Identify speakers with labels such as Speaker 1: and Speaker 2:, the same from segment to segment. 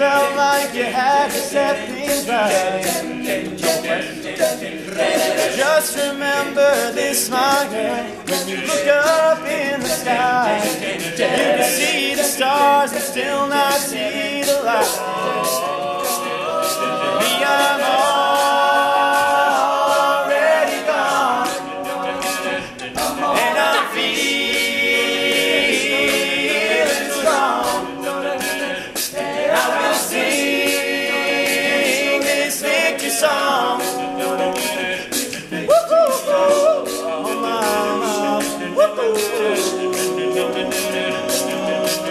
Speaker 1: felt like you had to set things right. Just remember this, my girl, when you look up in the sky, you can see the stars and still not see the light. Me, I'm already gone, and I'm feeling strong. I will sing this victory song.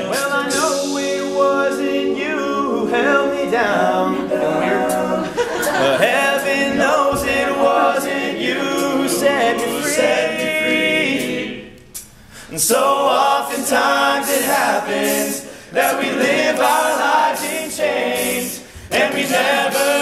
Speaker 1: Well, I know it wasn't you who held me down, but heaven knows it wasn't you who set me free. And so oftentimes it happens that we live our lives in chains, and we never